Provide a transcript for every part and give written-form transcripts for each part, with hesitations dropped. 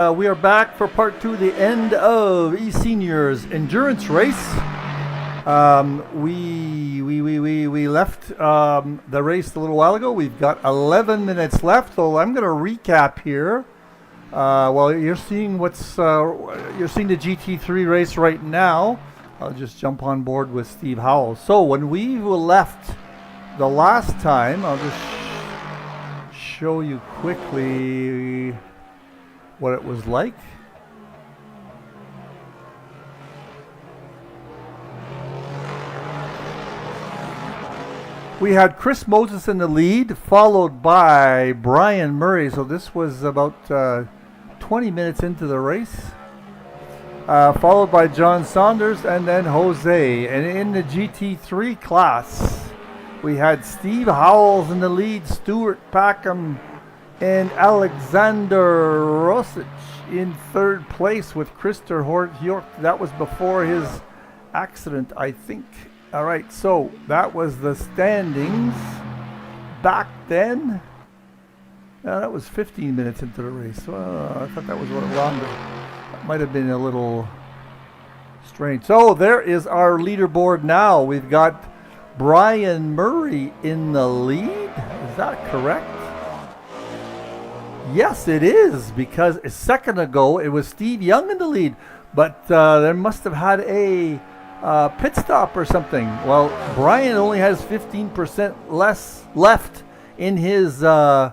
We are back for part 2, the end of eSeniors endurance race. We left the race a little while ago. We've got 11 minutes left, so I'm going to recap here. Well, you're seeing you're seeing the GT3 race right now. I'll just jump on board with Steve Howell. So when we left the last time, I'll just show you quickly what it was like. We had Chris Moses in the lead, followed by Brian Murray. So this was about 20 minutes into the race. Followed by John Saunders and then Jose. And in the GT3 class, we had Steve Howells in the lead, Stuart Packham and Alexander Rosic in third place with Christer Hjort. That was before his accident, I think. All right, so that was the standings back then. That was 15 minutes into the race. I thought that was a little longer. That might have been a little strange. So there is our leaderboard now. We've got Brian Murray in the lead. Is that correct? Yes, it is, because a second ago it was Steve Young in the lead, but there must have had a pit stop or something. Well, Brian only has 15% less left in his energy,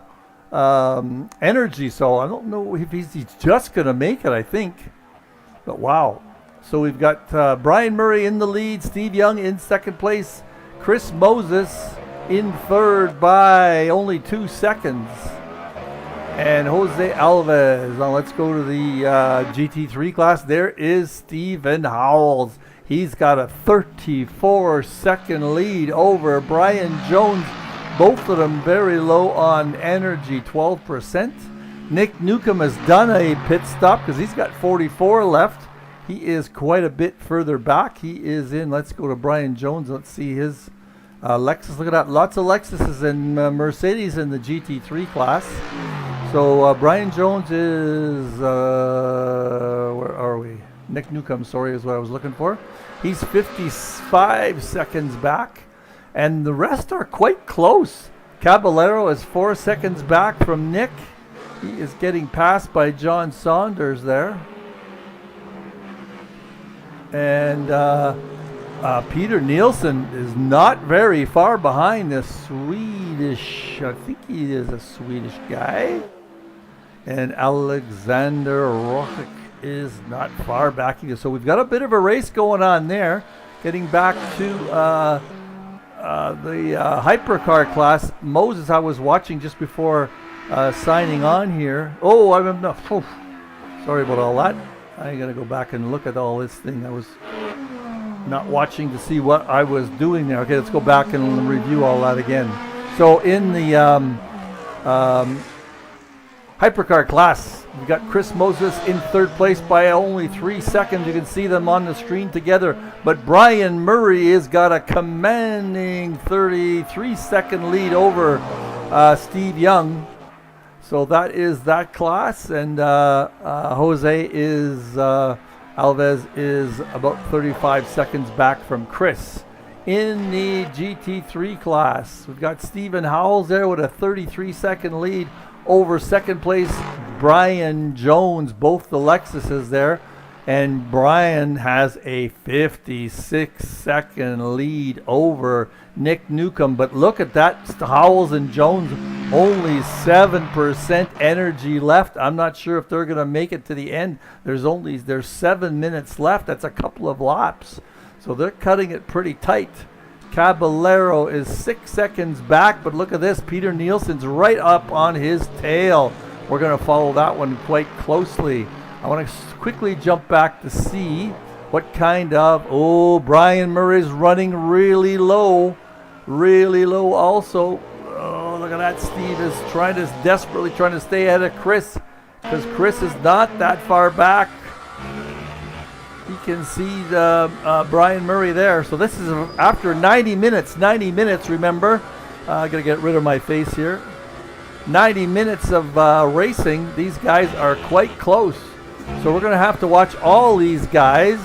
so I don't know if he's just going to make it, I think. But wow. So we've got Brian Murray in the lead, Steve Young in second place, Chris Moses in third by only 2 seconds. And Jose Alves. Now let's go to the GT3 class. There is Stephen Howells. He's got a 34-second lead over Brian Jones. Both of them very low on energy, 12%. Nick Newcomb has done a pit stop because he's got 44 left. He is quite a bit further back. He is in, let's go to Brian Jones. Let's see his Lexus. Look at that. Lots of Lexuses and Mercedes in the GT3 class. So Brian Jones is, where are we? Nick Newcomb, sorry, is what I was looking for. He's 55 seconds back, and the rest are quite close. Caballero is 4 seconds back from Nick. He is getting passed by John Saunders there. And Peter Nielsen is not very far behind the Swedish, I think he is a Swedish guy. And Alexander Rosic is not far back either. So we've got a bit of a race going on there. Getting back to the hypercar class. Moses, I was watching just before signing on here. Oh, I'm not. Oh, sorry about all that. I gotta go back and look at all this thing. I was not watching to see what I was doing there. Okay, let's go back and review all that again. So in the hypercar class, we've got Chris Moses in third place by only 3 seconds. You can see them on the screen together. But Brian Murray has got a commanding 33-second lead over Steve Young. So that is that class. And Jose is, Alves is about 35 seconds back from Chris. In the GT3 class, we've got Stephen Howells there with a 33-second lead over second place Brian Jones, both the Lexuses there, and Brian has a 56-second lead over Nick Newcomb. But look at that, Howells and Jones, only 7% energy left. I'm not sure if they're going to make it to the end. There's 7 minutes left. That's a couple of laps, so they're cutting it pretty tight. Caballero is 6 seconds back, but look at this. Peter Nielsen's right up on his tail. We're going to follow that one quite closely. I want to quickly jump back to see what kind of... Oh, Brian Murray's running really low also. Oh, look at that. Steve is desperately trying to stay ahead of Chris, because Chris is not that far back. You can see Brian Murray there. So this is after 90 minutes. 90 minutes, remember. I got to get rid of my face here. 90 minutes of racing, these guys are quite close. So we're going to have to watch all these guys.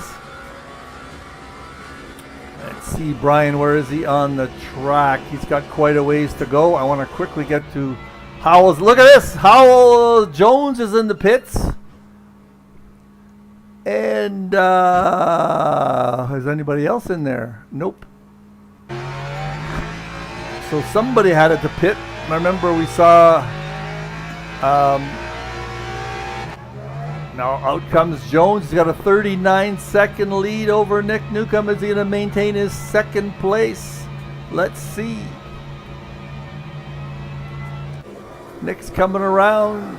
Let's see, Brian, where is he on the track? He's got quite a ways to go. I want to quickly get to Howell's. Look at this. Howell Jones is in the pits. And is anybody else in there? Nope. So somebody had it to pit. I remember we saw, now out comes Jones. He's got a 39-second lead over Nick Newcomb. Is he going to maintain his second place? Let's see. Nick's coming around.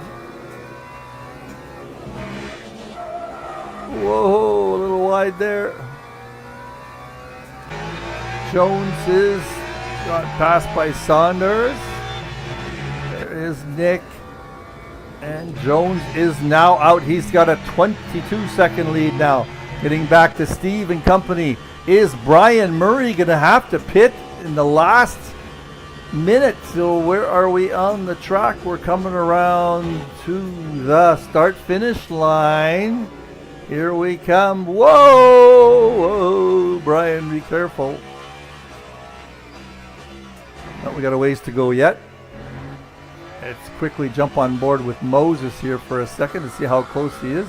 Whoa, a little wide there. Jones is got passed by Saunders. There is Nick. And Jones is now out. He's got a 22-second lead now. Getting back to Steve and company. Is Brian Murray going to have to pit in the last minute? So where are we on the track? We're coming around to the start-finish line. Here we come. Whoa! Whoa! Brian, be careful. Oh, we got a ways to go yet. Let's quickly jump on board with Moses here for a second to see how close he is.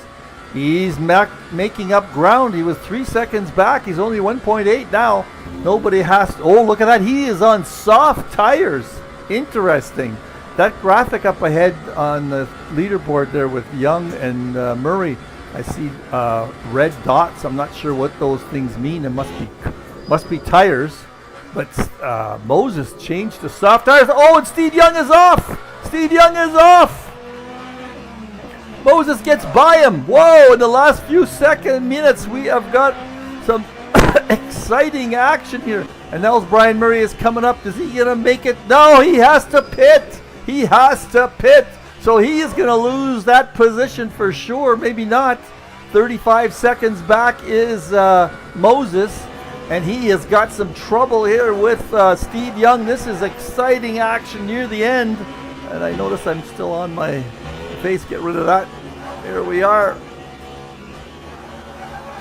He's making up ground. He was 3 seconds back. He's only 1.8 now. Nobody has to. Oh, look at that. He is on soft tires. Interesting. That graphic up ahead on the leaderboard there with Young and Murray, I see red dots. I'm not sure what those things mean. It must be tires. But Moses changed to soft tires. Oh, and Steve Young is off. Steve Young is off. Moses gets by him. Whoa, in the last few minutes, we have got some exciting action here. And now Brian Murray is coming up. Is he going to make it? No, he has to pit. He has to pit. So he is going to lose that position for sure. Maybe not. 35 seconds back is Moses. And he has got some trouble here with Steve Young. This is exciting action near the end. And I notice I'm still on my face. Get rid of that. Here we are.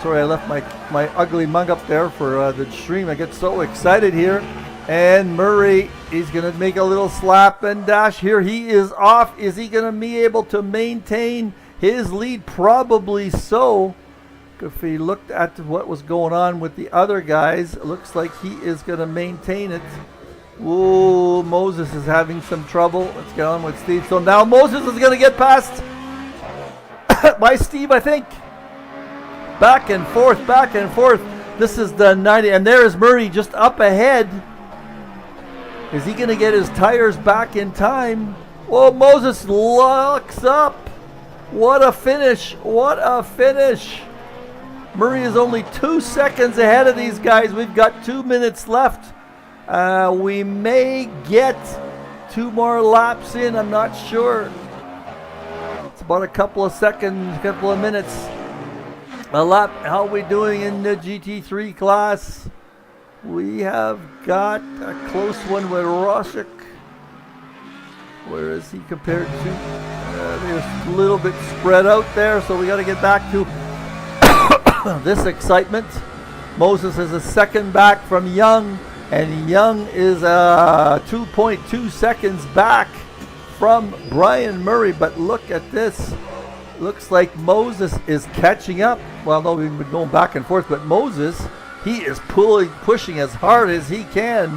Sorry, I left my ugly mug up there for the stream. I get so excited here. And Murray, he's going to make a little slap and dash here. He is off. Is he going to be able to maintain his lead? Probably so. If he looked at what was going on with the other guys, it looks like he is going to maintain it. Whoa, Moses is having some trouble. Let's get on with Steve. So now Moses is going to get past by Steve, I think. Back and forth, back and forth. This is the 90, and there is Murray just up ahead. Is he going to get his tires back in time? Whoa, Moses locks up. What a finish. What a finish. Murray is only 2 seconds ahead of these guys. We've got 2 minutes left. We may get 2 more laps in. I'm not sure. It's about a couple of seconds, couple of minutes. A lap. How are we doing in the GT3 class? We have got a close one with Rosick. Where is he compared to? There's a little bit spread out there, so we got to get back to this excitement. Moses is a second back from Young, and Young is 2.2 seconds back from Brian Murray. But look at this. Looks like Moses is catching up. Well, no, we've been going back and forth, but Moses, he is pushing as hard as he can.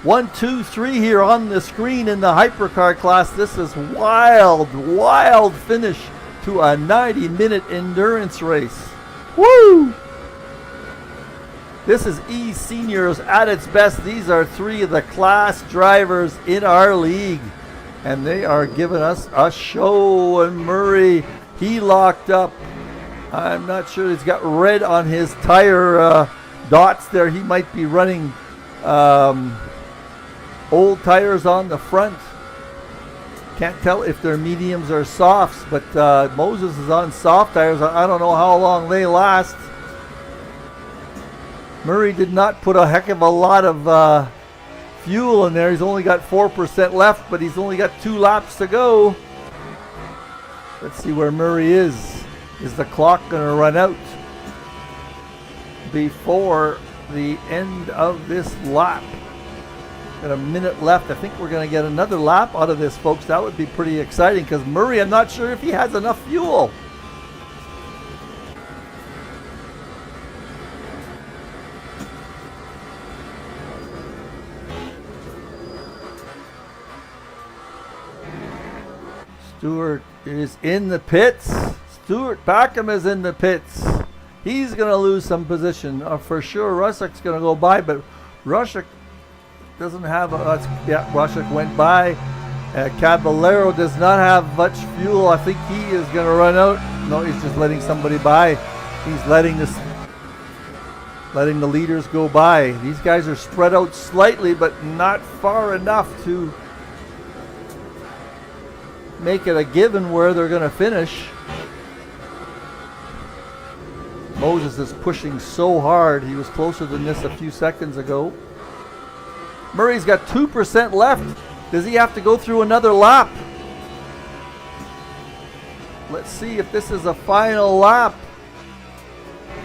1, 2, 3 here on the screen in the hypercar class. This is wild finish to a 90-minute endurance race. Woo! This is eSeniors at its best. These are 3 of the class drivers in our league, and they are giving us a show. And Murray, he locked up. I'm not sure. He's got red on his tire dots there. He might be running old tires on the front. Can't tell if they're mediums or softs, but Moses is on soft tires. I don't know how long they last. Murray did not put a heck of a lot of fuel in there. He's only got 4% left, but he's only got 2 laps to go. Let's see where Murray is. Is the clock going to run out before the end of this lap? Got a minute left. I think we're going to get another lap out of this, folks. That would be pretty exciting because Murray, I'm not sure if he has enough fuel. Stewart is in the pits. Stuart Packham is in the pits. He's going to lose some position for sure. Russick's going to go by, but Russick doesn't have Russick went by. Caballero does not have much fuel. I think he is going to run out. No, he's just letting somebody by. He's letting the leaders go by. These guys are spread out slightly, but not far enough to make it a given where they're going to finish. Moses is pushing so hard. He was closer than this a few seconds ago. Murray's got 2% left. Does he have to go through another lap? Let's see if this is a final lap.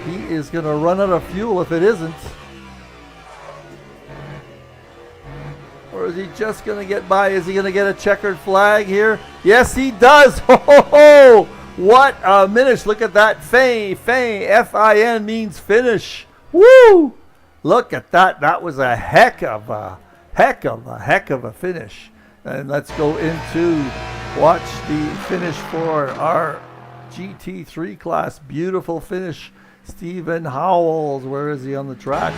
He is going to run out of fuel if it isn't. Or is he just going to get by? Is he going to get a checkered flag here? Yes, he does. Ho, ho, ho. What a finish. Look at that. Fin, F-I-N means finish. Woo! Look at that. That was a heck of a finish. And let's go into watch the finish for our GT3 class. Beautiful finish. Stephen Howells. Where is he on the track?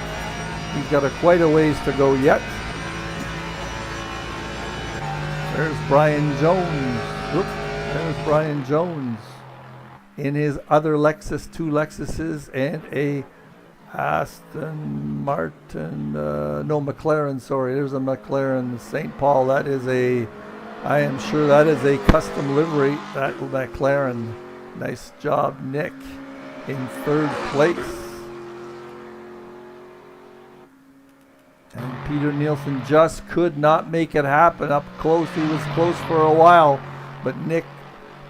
He's got quite a ways to go yet. There's Brian Jones. Whoop. There's Brian Jones in his other Lexus, 2 Lexuses and a Aston Martin, McLaren, sorry. There's a McLaren St. Paul. That is I am sure that is a custom livery, that McLaren. Nice job, Nick, in 3rd place. And Peter Nielsen just could not make it happen up close. He was close for a while, but Nick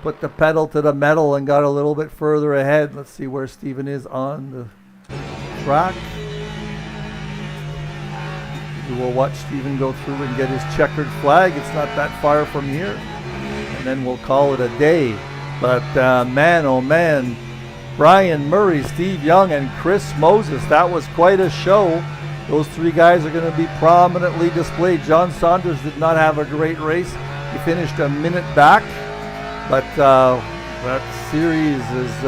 put the pedal to the metal and got a little bit further ahead. Let's see where Stephen is on the track. We will watch Stephen go through and get his checkered flag. It's not that far from here. And then we'll call it a day. But man, oh man, Brian Murray, Steve Young, and Chris Moses, that was quite a show. Those 3 guys are going to be prominently displayed. John Saunders did not have a great race. He finished a minute back. But that series is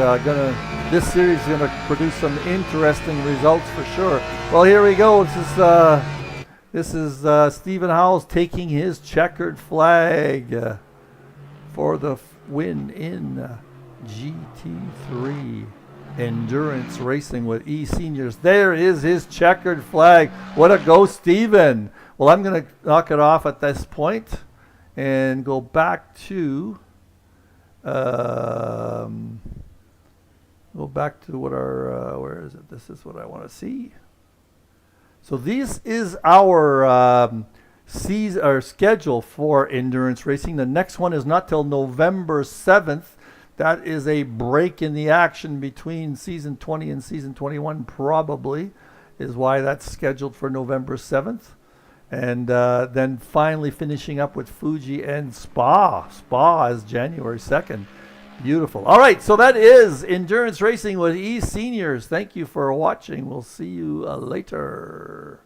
this series is gonna produce some interesting results for sure. Well, here we go. This is Stephen Howells taking his checkered flag for the win in GT3 Endurance Racing with eSeniors. There is his checkered flag. What a go, Stephen! Well, I'm gonna knock it off at this point and go back to. Go back to what our where is it? This is what I want to see. So this is our schedule for endurance racing. The next one is not till November 7th. That is a break in the action between season 20 and season 21, probably, is why that's scheduled for November 7th. And then finally finishing up with Fuji and Spa. Spa is January 2nd. Beautiful. All right, so that is Endurance Racing with eSeniors. Thank you for watching. We'll see you later.